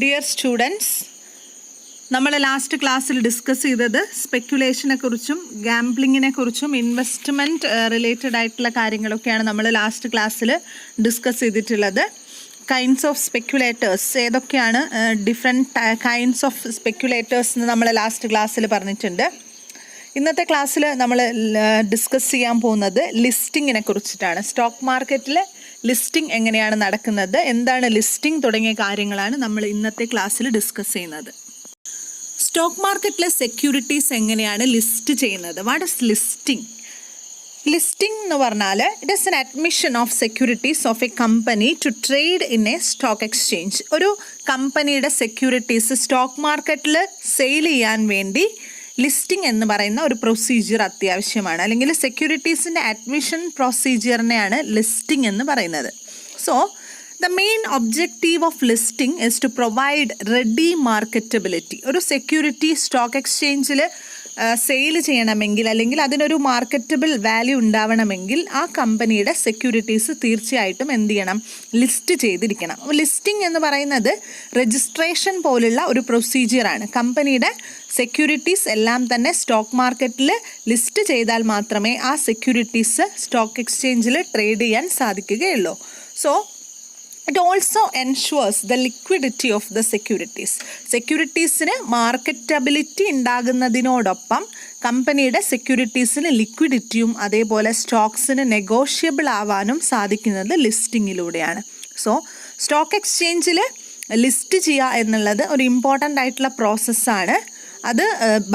Dear students, നമ്മൾ last ക്ലാസ്സിൽ discuss ചെയ്തത് സ്പെക്കുലേഷനെ കുറിച്ചും ഗാംബ്ലിങ്ങിനെ കുറിച്ചും ഇൻവെസ്റ്റ്മെൻറ്റ് റിലേറ്റഡ് ആയിട്ടുള്ള കാര്യങ്ങളൊക്കെയാണ് നമ്മൾ ലാസ്റ്റ് ക്ലാസ്സിൽ ഡിസ്കസ് ചെയ്തിട്ടുള്ളത്. കൈൻഡ്സ് ഓഫ് സ്പെക്കുലേറ്റേഴ്സ് ഏതൊക്കെയാണ്, ഡിഫറെൻറ്റ് കൈൻഡ്സ് ഓഫ് സ്പെക്കുലേറ്റേഴ്സ് എന്ന് നമ്മൾ ലാസ്റ്റ് ക്ലാസ്സിൽ പറഞ്ഞിട്ടുണ്ട്. ഇന്നത്തെ ക്ലാസ്സിൽ നമ്മൾ ഡിസ്കസ് ചെയ്യാൻ പോകുന്നത് ലിസ്റ്റിങ്ങിനെ കുറിച്ചിട്ടാണ്. സ്റ്റോക്ക് മാർക്കറ്റിൽ ലിസ്റ്റിംഗ് എങ്ങനെയാണ് നടക്കുന്നത്, എന്താണ് ലിസ്റ്റിംഗ് തുടങ്ങിയ കാര്യങ്ങളാണ് നമ്മൾ ഇന്നത്തെ ക്ലാസ്സിൽ ഡിസ്കസ് ചെയ്യുന്നത്. സ്റ്റോക്ക് മാർക്കറ്റിലെ സെക്യൂരിറ്റീസ് എങ്ങനെയാണ് ലിസ്റ്റ് ചെയ്യുന്നത്? What is listing? ലിസ്റ്റിംഗ് എന്ന് പറഞ്ഞാൽ it is an admission of securities of a company to trade in a stock exchange. ഒരു കമ്പനിയുടെ സെക്യൂരിറ്റീസ് സ്റ്റോക്ക് മാർക്കറ്റിൽ സെയിൽ ചെയ്യാൻ വേണ്ടി ലിസ്റ്റിംഗ് എന്ന് പറയുന്ന ഒരു പ്രൊസീജിയർ അത്യാവശ്യമാണ്. അല്ലെങ്കിൽ സെക്യൂരിറ്റീസിൻ്റെ അഡ്മിഷൻ പ്രൊസീജിയറിനെയാണ് ലിസ്റ്റിംഗ് എന്ന് പറയുന്നത്. So the main objective of listing is to provide ready marketability. ഒരു സെക്യൂരിറ്റി സ്റ്റോക്ക് എക്സ്ചേഞ്ചിൽ സെയിൽ ചെയ്യണമെങ്കിൽ അല്ലെങ്കിൽ അതിനൊരു മാർക്കറ്റബിൾ വാല്യൂ ഉണ്ടാവണമെങ്കിൽ ആ കമ്പനിയുടെ സെക്യൂരിറ്റീസ് തീർച്ചയായിട്ടും എന്ത് ചെയ്യണം? ലിസ്റ്റ് ചെയ്തിരിക്കണം. ലിസ്റ്റിംഗ് എന്ന് പറയുന്നത് രജിസ്ട്രേഷൻ പോലുള്ള ഒരു പ്രൊസീജിയറാണ്. കമ്പനിയുടെ സെക്യൂരിറ്റീസ് എല്ലാം തന്നെ സ്റ്റോക്ക് മാർക്കറ്റിൽ ലിസ്റ്റ് ചെയ്താൽ മാത്രമേ ആ സെക്യൂരിറ്റീസ് സ്റ്റോക്ക് എക്സ്ചേഞ്ചിൽ ട്രേഡ് ചെയ്യാൻ സാധിക്കുകയുള്ളൂ. So it also ensures the liquidity of the securities. സെക്യൂരിറ്റീസിന് മാർക്കറ്റബിലിറ്റി ഉണ്ടാകുന്നതിനോടൊപ്പം കമ്പനിയുടെ സെക്യൂരിറ്റീസിന് ലിക്വിഡിറ്റിയും അതേപോലെ സ്റ്റോക്സിന് നെഗോഷ്യബിൾ ആവാനും സാധിക്കുന്നത് ലിസ്റ്റിങ്ങിലൂടെയാണ്. സോ സ്റ്റോക്ക് എക്സ്ചേഞ്ചിൽ ലിസ്റ്റ് ചെയ്യുക എന്നുള്ളത് ഒരു ഇമ്പോർട്ടൻ്റ് ആയിട്ടുള്ള പ്രോസസ്സാണ്. അത്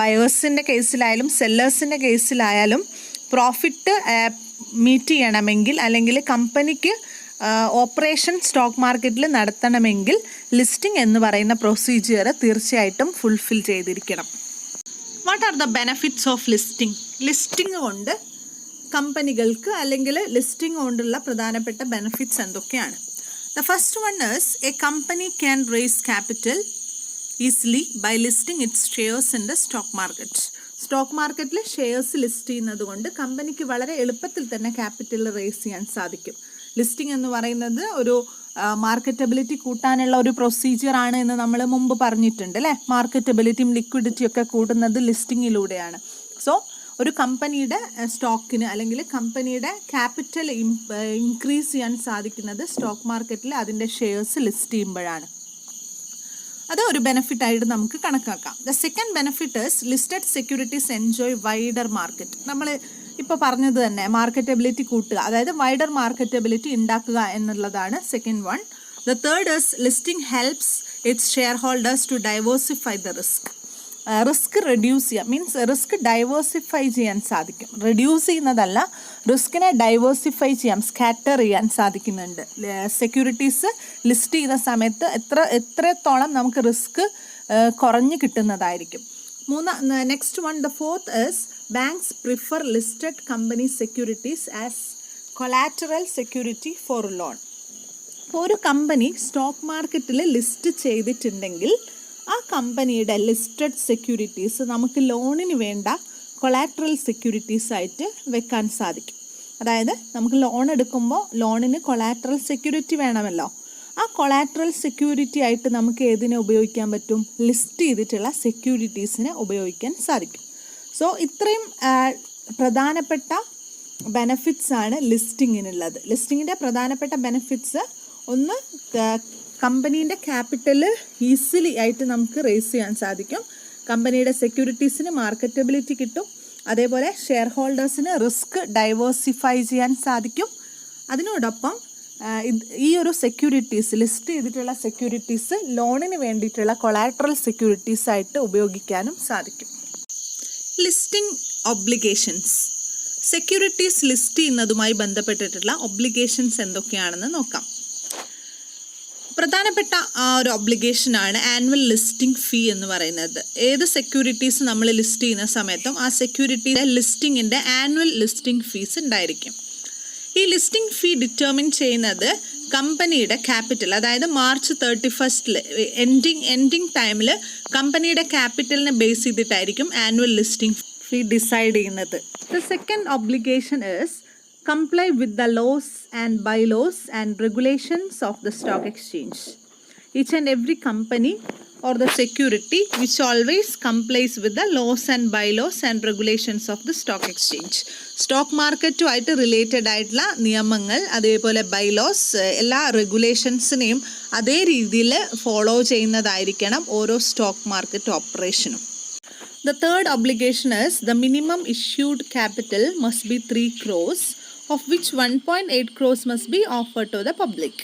ബയേഴ്സിൻ്റെ കേസിലായാലും സെല്ലേഴ്സിൻ്റെ കേസിലായാലും പ്രോഫിറ്റ് മീറ്റ് ചെയ്യണമെങ്കിൽ അല്ലെങ്കിൽ കമ്പനിക്ക് ഓപ്പറേഷൻ സ്റ്റോക്ക് മാർക്കറ്റിൽ നടത്തണമെങ്കിൽ ലിസ്റ്റിംഗ് എന്ന് പറയുന്ന പ്രൊസീജിയർ തീർച്ചയായിട്ടും ഫുൾഫിൽ ചെയ്തിരിക്കണം. What are the benefits of listing? Listing കൊണ്ട് കമ്പനികൾക്ക് അല്ലെങ്കിൽ ലിസ്റ്റിംഗ് കൊണ്ടുള്ള പ്രധാനപ്പെട്ട ബെനഫിറ്റ്സ് എന്തൊക്കെയാണ്? The first one is a company can raise capital easily by listing its shares in the stock market. Stock മാർക്കറ്റിൽ ഷെയർസ് ലിസ്റ്റ് ചെയ്യുന്നത് കൊണ്ട് കമ്പനിക്ക് വളരെ എളുപ്പത്തിൽ തന്നെ ക്യാപിറ്റൽ റേസ് ചെയ്യാൻ സാധിക്കും. ലിസ്റ്റിംഗ് എന്ന് പറയുന്നത് ഒരു മാർക്കറ്റബിലിറ്റി കൂട്ടാനുള്ള ഒരു പ്രൊസീജിയർ ആണ് എന്ന് നമ്മൾ മുമ്പ് പറഞ്ഞിട്ടുണ്ട് അല്ലേ. മാർക്കറ്റബിലിറ്റിയും ലിക്വിഡിറ്റിയും ഒക്കെ കൂട്ടുന്നത് ലിസ്റ്റിങ്ങിലൂടെയാണ്. സോ ഒരു കമ്പനിയുടെ സ്റ്റോക്കിന് അല്ലെങ്കിൽ കമ്പനിയുടെ ക്യാപിറ്റൽ ഇൻക്രീസ് ചെയ്യാൻ സാധിക്കുന്നത് സ്റ്റോക്ക് മാർക്കറ്റിൽ അതിൻ്റെ ഷെയർസ് ലിസ്റ്റ് ചെയ്യുമ്പോഴാണ്. അത് ഒരു ബെനിഫിറ്റ് ആയിട്ട് നമുക്ക് കണക്കാക്കാം. The second benefit is listed securities enjoy wider market. നമ്മൾ ഇപ്പോൾ പറഞ്ഞത് തന്നെ മാർക്കറ്റബിലിറ്റി കൂട്ടുക, അതായത് വൈഡർ മാർക്കറ്റബിലിറ്റി ഉണ്ടാക്കുക എന്നുള്ളതാണ് second one. The third is listing helps its shareholders to diversify the risk. Risk reduce ചെയ്യുക മീൻസ് റിസ്ക് ഡൈവേഴ്സിഫൈ ചെയ്യാൻ സാധിക്കും. റെഡ്യൂസ് ചെയ്യുന്നതല്ല, റിസ്കിനെ ഡൈവേഴ്സിഫൈ ചെയ്യാം, സ്കാറ്റർ ചെയ്യാൻ സാധിക്കുന്നുണ്ട്. സെക്യൂരിറ്റീസ് ലിസ്റ്റ് ചെയ്യുന്ന സമയത്ത് എത്രത്തോളം നമുക്ക് റിസ്ക് കുറഞ്ഞ് കിട്ടുന്നതായിരിക്കും. Next one, the fourth is banks prefer listed company securities as collateral security for loan. ഇപ്പോൾ ഒരു കമ്പനി സ്റ്റോക്ക് മാർക്കറ്റിൽ ലിസ്റ്റ് ചെയ്തിട്ടുണ്ടെങ്കിൽ ആ കമ്പനിയുടെ ലിസ്റ്റഡ് സെക്യൂരിറ്റീസ് നമുക്ക് ലോണിന് വേണ്ട കൊളാറ്ററൽ സെക്യൂരിറ്റീസ് ആയിട്ട് വെക്കാൻ സാധിക്കും. അതായത് നമുക്ക് ലോൺ എടുക്കുമ്പോൾ ലോണിന് കൊളാറ്ററൽ സെക്യൂരിറ്റി വേണമല്ലോ. ആ കൊളാറ്ററൽ സെക്യൂരിറ്റി ആയിട്ട് നമുക്ക് ഏതിനെ ഉപയോഗിക്കാൻ പറ്റും? ലിസ്റ്റ് ചെയ്തിട്ടുള്ള സെക്യൂരിറ്റീസിനെ ഉപയോഗിക്കാൻ സാധിക്കും. സോ ഇത്രയും പ്രധാനപ്പെട്ട ബെനഫിറ്റ്സ് ആണ് ലിസ്റ്റിങ്ങിനുള്ളത്. ലിസ്റ്റിങ്ങിൻ്റെ പ്രധാനപ്പെട്ട ബെനഫിറ്റ്സ് ഒന്ന്, കമ്പനീൻ്റെ ക്യാപിറ്റൽ ഈസിലി ആയിട്ട് നമുക്ക് റേസ് ചെയ്യാൻ സാധിക്കും. കമ്പനിയുടെ സെക്യൂരിറ്റീസിന് മാർക്കറ്റബിലിറ്റി കിട്ടും. അതേപോലെ ഷെയർ ഹോൾഡേഴ്സിന് റിസ്ക് ഡൈവേഴ്സിഫൈ ചെയ്യാൻ സാധിക്കും. അതിനോടൊപ്പം ഈ ഒരു സെക്യൂരിറ്റീസ് ലിസ്റ്റ് ചെയ്തിട്ടുള്ള സെക്യൂരിറ്റീസ് ലോണിന് വേണ്ടിയിട്ടുള്ള കൊളാറ്ററൽ സെക്യൂരിറ്റീസ് ആയിട്ട് ഉപയോഗിക്കാനും സാധിക്കും. Listing obligations. സെക്യൂരിറ്റീസ് ലിസ്റ്റ് ചെയ്യുന്നതുമായി ബന്ധപ്പെട്ടിട്ടുള്ള ഒബ്ലിഗേഷൻസ് എന്തൊക്കെയാണെന്ന് നോക്കാം. പ്രധാനപ്പെട്ട ഒരു ഒബ്ലിഗേഷനാണ് ആനുവൽ ലിസ്റ്റിംഗ് ഫീ എന്ന് പറയുന്നത്. ഏത് സെക്യൂരിറ്റീസ് നമ്മൾ ലിസ്റ്റ് ചെയ്യുന്ന സമയത്തും ആ സെക്യൂരിറ്റിയുടെ ലിസ്റ്റിങ്ങിൻ്റെ ആനുവൽ ലിസ്റ്റിംഗ് ഫീസ് ഉണ്ടായിരിക്കും. ഈ ലിസ്റ്റിംഗ് ഫീ ഡിറ്റർമിൻ ചെയ്യുന്നത് കമ്പനിയുടെ ക്യാപിറ്റൽ, അതായത് മാർച്ച് 31 എൻഡിങ് ടൈമിൽ കമ്പനിയുടെ ക്യാപിറ്റലിനെ ബേസ് ചെയ്തിട്ടായിരിക്കും ആനുവൽ ലിസ്റ്റിംഗ് ഫീ ഡിസൈഡ് ചെയ്യുന്നത്. The second obligation is comply with the laws and bylaws and regulations of the stock exchange. each and every company or the security which always complies with the laws and bylaws and regulations of the stock exchange. Stock മാർക്കറ്റുമായിട്ട് related ആയിട്ടുള്ള നിയമങ്ങൾ അതേപോലെ bylaws എല്ലാ റെഗുലേഷൻസിനെയും അതേ രീതിയിൽ follow ചെയ്യുന്നതായിരിക്കണം ഓരോ stock market ഓപ്പറേഷനും. The third obligation is the minimum issued capital must be 3 crores, of which 1.8 crores must be offered to the public.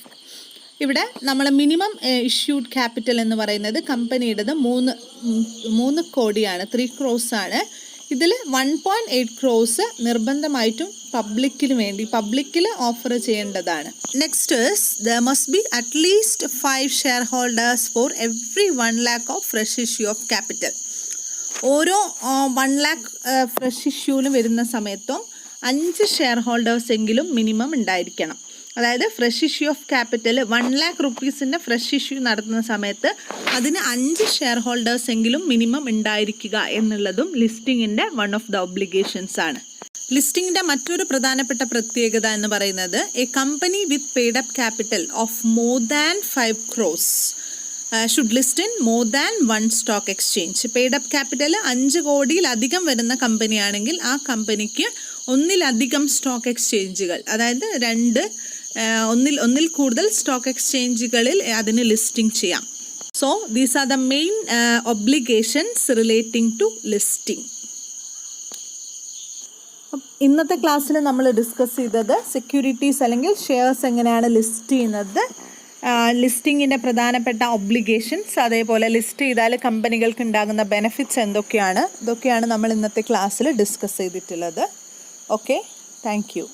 ഇവിടെ നമ്മൾ മിനിമം ഇഷ്യൂഡ് ക്യാപിറ്റൽ എന്ന് പറയുന്നത് കമ്പനിയുടേത് 3 കോടിയാണ്, 3 crores ആണ്. ഇതിൽ 1.8 crores നിർബന്ധമായിട്ടും പബ്ലിക്കിൽ ഓഫർ ചെയ്യേണ്ടതാണ്. Next is there must be at least 5 shareholders for every 1 lakh of fresh issue of capital. ഓരോ 1 lakh ഫ്രഷ് ഇഷ്യൂവിന് വരുന്ന സമയത്തും 5 ഷെയർ ഹോൾഡേഴ്സ് എങ്കിലും മിനിമം ഉണ്ടായിരിക്കണം. അതായത് fresh issue of capital 1 lakh rupeesൻ്റെ ഫ്രഷ് ഇഷ്യൂ നടത്തുന്ന സമയത്ത് അതിന് 5 ഷെയർ ഹോൾഡേഴ്സ് എങ്കിലും മിനിമം ഉണ്ടായിരിക്കുക എന്നുള്ളതും ലിസ്റ്റിങ്ങിൻ്റെ വൺ ഓഫ് ദ ഒബ്ലിഗേഷൻസ് ആണ്. ലിസ്റ്റിങ്ങിൻ്റെ മറ്റൊരു പ്രധാനപ്പെട്ട പ്രത്യേകത എന്ന് പറയുന്നത് A company with paid up capital of more than 5 crores should list in more than 1 stock exchange. Paid up capital 5 കോടിയിലധികം വരുന്ന കമ്പനിയാണെങ്കിൽ ആ കമ്പനിക്ക് ഒന്നിലധികം സ്റ്റോക്ക് എക്സ്ചേഞ്ചുകൾ, അതായത് ഒന്നിൽ കൂടുതൽ സ്റ്റോക്ക് എക്സ്ചേഞ്ചുകളിൽ അതിന് ലിസ്റ്റിംഗ് ചെയ്യാം. So these are the main obligations relating to listing. ഇന്നത്തെ ക്ലാസ്സിൽ നമ്മൾ ഡിസ്കസ് ചെയ്തത് സെക്യൂരിറ്റീസ് അല്ലെങ്കിൽ ഷെയർസ് എങ്ങനെയാണ് ലിസ്റ്റ് ചെയ്യുന്നത്, ലിസ്റ്റിങ്ങിൻ്റെ പ്രധാനപ്പെട്ട ഒബ്ലിഗേഷൻസ്, അതേപോലെ ലിസ്റ്റ് ചെയ്താൽ കമ്പനികൾക്ക് ഉണ്ടാകുന്ന ബെനിഫിറ്റ്സ് ഇതൊക്കെയാണ് നമ്മൾ ഇന്നത്തെ ക്ലാസ്സിൽ ഡിസ്കസ് ചെയ്തിട്ടുള്ളത്. Okay, thank you.